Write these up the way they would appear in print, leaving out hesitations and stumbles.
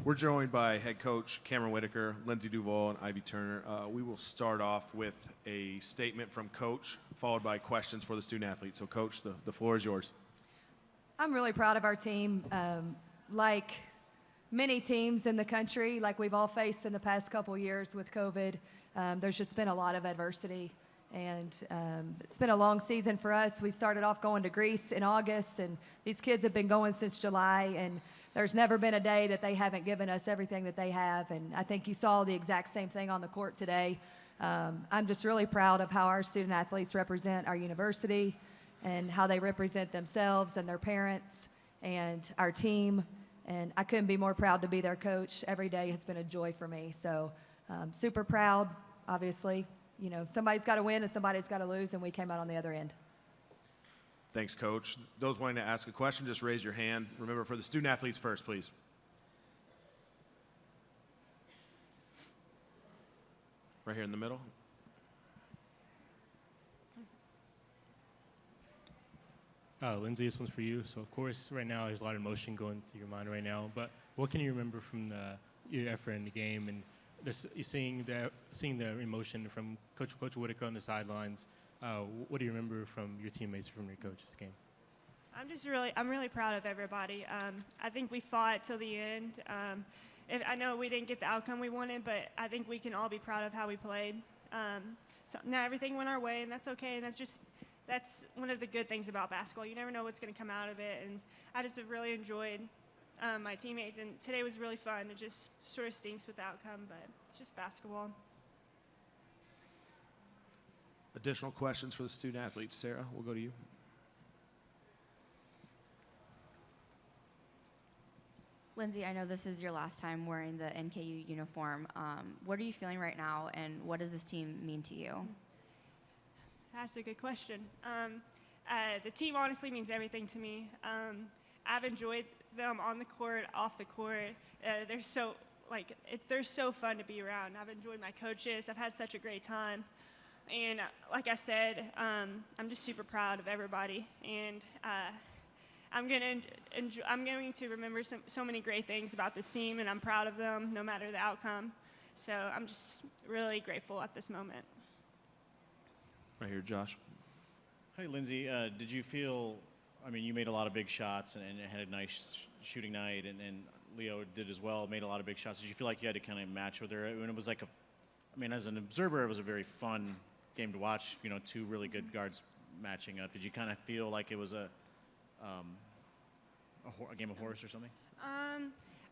We're joined by head coach Cameron Whitaker, Lindsay Duval, and Ivy Turner. We will start off with a statement from Coach, followed by questions for the student athletes. So, Coach, the floor is yours. I'm really proud of our team. Like many teams in the country, like we've all faced in the past couple years with COVID, there's just been a lot of adversity. And it's been a long season for us. We started off going to Greece in August, and these kids have been going since July, and there's never been a day that they haven't given us everything that they have. And I think you saw the exact same thing on the court today. I'm just really proud of how our student athletes represent our university and how they represent themselves and their parents and our team. And I couldn't be more proud to be their coach. Every day has been a joy for me. So super proud, obviously. You know, somebody's got to win and somebody's got to lose, and we came out on the other end. Thanks, Coach. Those wanting to ask a question, just raise your hand. Remember, for the student athletes first, please. Right here in the middle. Lindsay, this one's for you. So, of course, right now there's a lot of emotion going through your mind right now. But what can you remember from your effort in the game and just seeing the emotion from Coach Whitaker on the sidelines? What do you remember from your teammates, from your coach this game? I'm really proud of everybody. I think we fought till the end. I know we didn't get the outcome we wanted, but I think we can all be proud of how we played. So not everything went our way, and that's okay. And that's one of the good things about basketball. You never know what's going to come out of it, and I just have really enjoyed my teammates, and today was really fun. It just sort of stinks with the outcome, but it's just basketball. Additional questions for the student athletes. Sarah, we'll go to you. Lindsay, I know this is your last time wearing the NKU uniform. What are you feeling right now, and what does this team mean to you? That's a good question. The team honestly means everything to me. I've enjoyed them on the court, off the court. They're so fun to be around. I've enjoyed my coaches. I've had such a great time. And like I said, I'm just super proud of everybody. And I'm going to remember so many great things about this team, and I'm proud of them no matter the outcome. So I'm just really grateful at this moment. Right here, Josh. Hi, Lindsay. Did you feel, I mean, you made a lot of big shots and had a nice shooting night, and Leo did as well, made a lot of big shots. Did you feel like you had to kind of match with her? And it was like as an observer, it was a very fun game to watch, you know, two really good guards matching up. Did you kind of feel like it was a game of horse or something?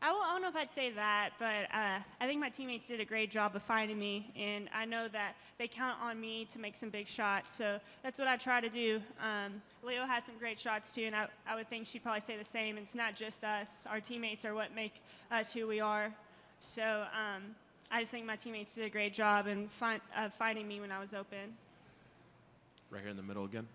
I don't know if I'd say that, but I think my teammates did a great job of finding me, and I know that they count on me to make some big shots, so that's what I try to do. Leo had some great shots too, and I would think she'd probably say the same. It's not just us. Our teammates are what make us who we are. So I just think my teammates did a great job in finding me when I was open. Right here in the middle again.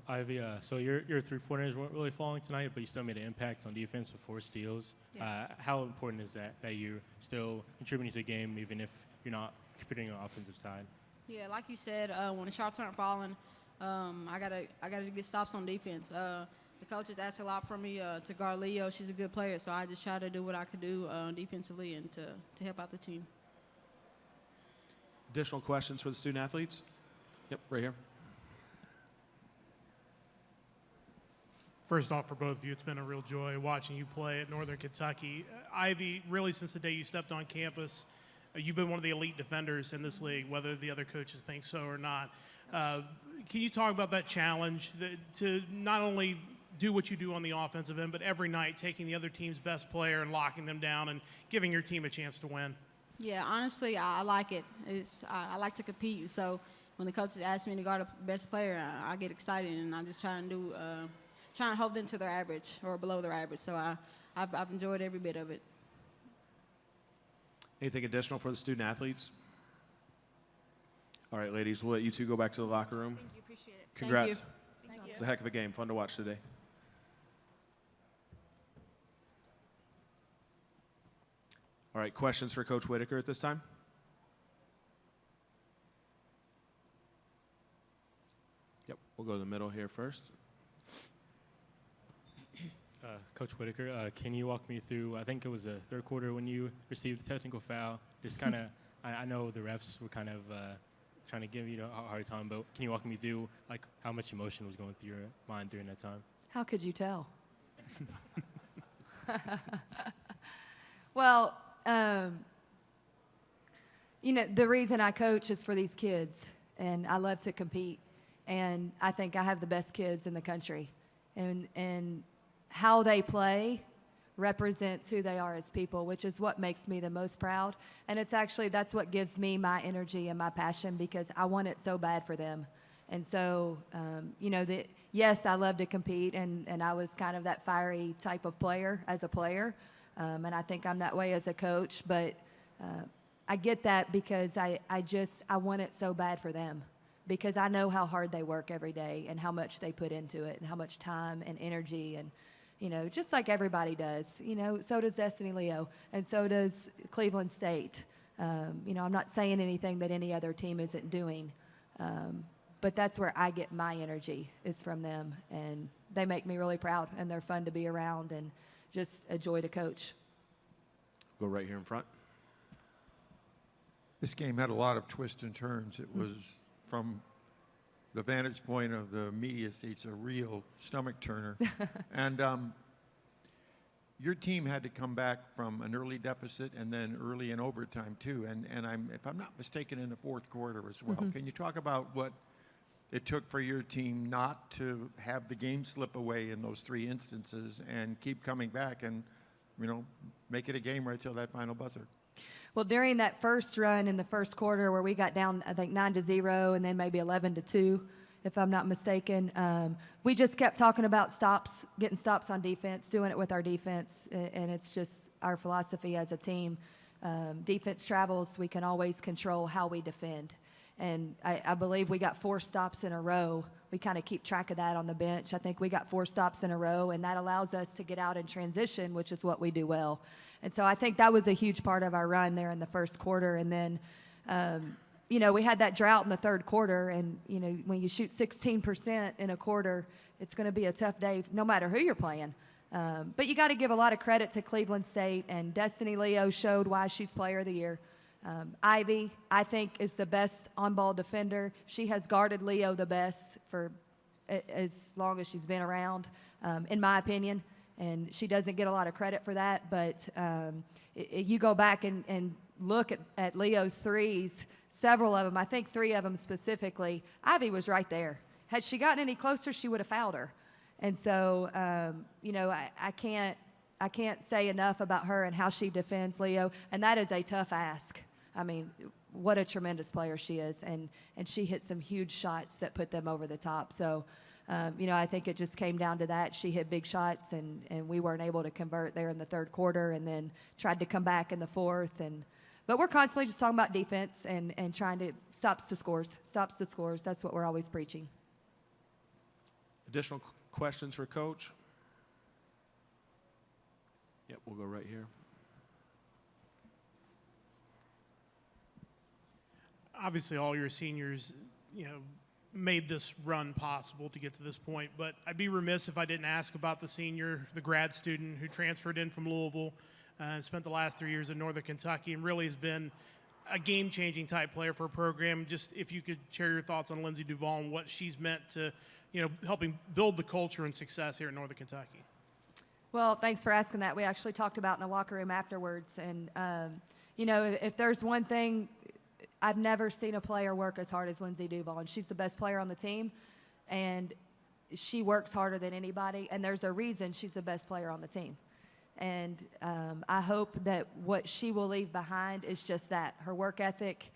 Ivy, so your three-pointers weren't really falling tonight, but you still made an impact on defense with 4 steals. Yeah. How important is that you're still contributing to the game even if you're not contributing on the offensive side? Yeah, like you said, when the shots aren't falling, I gotta get stops on defense. The coaches ask a lot from me to guard Leo. She's a good player, so I just try to do what I could do defensively and to help out the team. Additional questions for the student athletes? Yep, right here. First off, for both of you, it's been a real joy watching you play at Northern Kentucky. Ivy, really since the day you stepped on campus, you've been one of the elite defenders in this league, whether the other coaches think so or not. Can you talk about that challenge to not only do what you do on the offensive end, but every night taking the other team's best player and locking them down and giving your team a chance to win? Yeah, honestly, I like it. I like to compete, so when the coaches ask me to guard the best player, I get excited, and I just try to hold them to their average or below their average. So I've enjoyed every bit of it. Anything additional for the student athletes? All right, ladies, we'll let you two go back to the locker room. Thank you. Appreciate it. Congrats. Thank you. It's a heck of a game. Fun to watch today. All right, questions for Coach Whitaker at this time? Yep, we'll go to the middle here first. Coach Whitaker, can you walk me through, I think it was the third quarter when you received the technical foul, just kind of, I know the refs were kind of trying to give you a hard time, but can you walk me through like how much emotion was going through your mind during that time? How could you tell? Well, the reason I coach is for these kids, and I love to compete, and I think I have the best kids in the country, and how they play represents who they are as people, which is what makes me the most proud. And that's what gives me my energy and my passion, because I want it so bad for them. And so, yes, I love to compete, and I was kind of that fiery type of player as a player, and I think I'm that way as a coach, but I get that because I want it so bad for them, because I know how hard they work every day and how much they put into it and how much time and energy, and just like everybody does. So does Destiny Leo, and so does Cleveland State. I'm not saying anything that any other team isn't doing, but that's where I get my energy, is from them, and they make me really proud, and they're fun to be around and just a joy to coach. Go right here in front. This game had a lot of twists and turns. It was, from the vantage point of the media seats, a real stomach turner. And your team had to come back from an early deficit and then early in overtime too. And if I'm not mistaken, in the fourth quarter as well. Can you talk about what it took for your team not to have the game slip away in those three instances and keep coming back and, make it a game right till that final buzzer? Well, during that first run in the first quarter where we got down, I think 9-0 and then maybe 11-2, if I'm not mistaken, we just kept talking about stops, getting stops on defense, doing it with our defense, and it's just our philosophy as a team. Defense travels, we can always control how we defend. And I believe we got 4 stops in a row. We kind of keep track of that on the bench. I think we got 4 stops in a row, and that allows us to get out in transition, which is what we do well. And so I think that was a huge part of our run there in the first quarter. And then, we had that drought in the third quarter, and, when you shoot 16% in a quarter, it's going to be a tough day no matter who you're playing. But you got to give a lot of credit to Cleveland State, and Destiny Leo showed why she's Player of the Year. Ivy, I think, is the best on-ball defender. She has guarded Leo the best for as long as she's been around, in my opinion, and she doesn't get a lot of credit for that. But you go back and look at Leo's threes, several of them, I think 3 of them specifically, Ivy was right there. Had she gotten any closer, she would have fouled her. And so, I can't say enough about her and how she defends Leo, and that is a tough ask. I mean, what a tremendous player she is, and she hit some huge shots that put them over the top. So, I think it just came down to that. She hit big shots, and we weren't able to convert there in the third quarter, and then tried to come back in the fourth. But we're constantly just talking about defense and trying to stops to scores. That's what we're always preaching. Additional questions for Coach? Yep, we'll go right here. Obviously, all your seniors, made this run possible to get to this point. But I'd be remiss if I didn't ask about the senior, the grad student who transferred in from Louisville and spent the last 3 years in Northern Kentucky and really has been a game-changing type player for a program. Just if you could share your thoughts on Lindsay Duval and what she's meant to, helping build the culture and success here in Northern Kentucky. Well, thanks for asking that. We actually talked about in the locker room afterwards. And, if there's one thing, I've never seen a player work as hard as Lindsay Duval. And she's the best player on the team. And she works harder than anybody. And there's a reason she's the best player on the team. And I hope that what she will leave behind is just that, her work ethic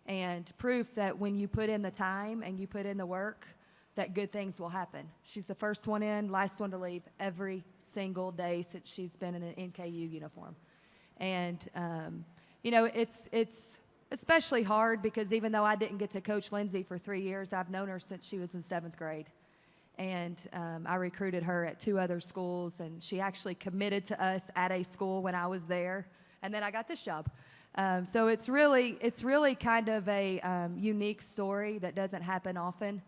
and proof that when you put in the time and you put in the work, that good things will happen. She's the first one in, last one to leave every single day since she's been in an NKU uniform. And, it's especially hard because even though I didn't get to coach Lindsay for 3 years, I've known her since she was in 7th grade. And I recruited her at 2 other schools, and she actually committed to us at a school when I was there, and then I got this job. So it's really kind of a unique story that doesn't happen often.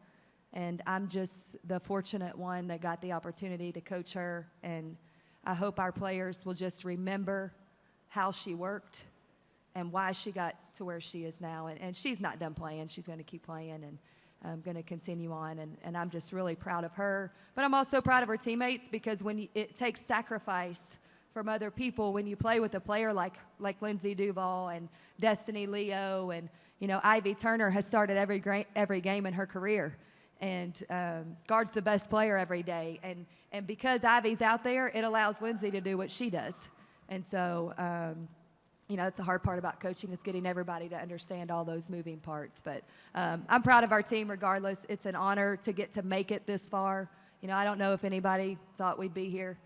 And I'm just the fortunate one that got the opportunity to coach her and I hope our players will just remember how she worked and why she got to where she is now. And she's not done playing. She's going to keep playing and going to continue on. And I'm just really proud of her. But I'm also proud of her teammates, because it takes sacrifice from other people when you play with a player like Lindsay Duval and Destiny Leo, and Ivy Turner has started every game in her career and guards the best player every day. And because Ivy's out there, it allows Lindsay to do what she does. And so, that's the hard part about coaching, is getting everybody to understand all those moving parts. But I'm proud of our team regardless. It's an honor to get to make it this far. I don't know if anybody thought we'd be here.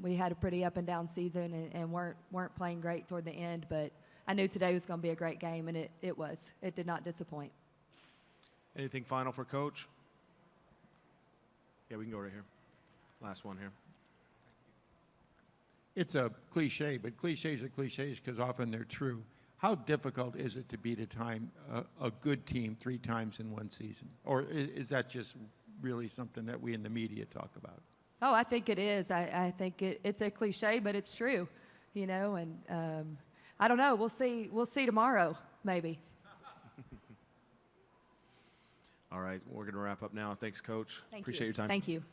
We had a pretty up and down season and weren't playing great toward the end, but I knew today was going to be a great game, and it was. It did not disappoint. Anything final for Coach? Yeah, we can go right here. Last one here. It's a cliche, but cliches are cliches because often they're true. How difficult is it to beat a good team 3 times in one season? Or is that just really something that we in the media talk about? Oh, I think it is. I think it's a cliche, but it's true, and I don't know. We'll see. We'll see tomorrow, maybe. All right, we're going to wrap up now. Thanks, Coach. Thank Appreciate you. your time. Thank you.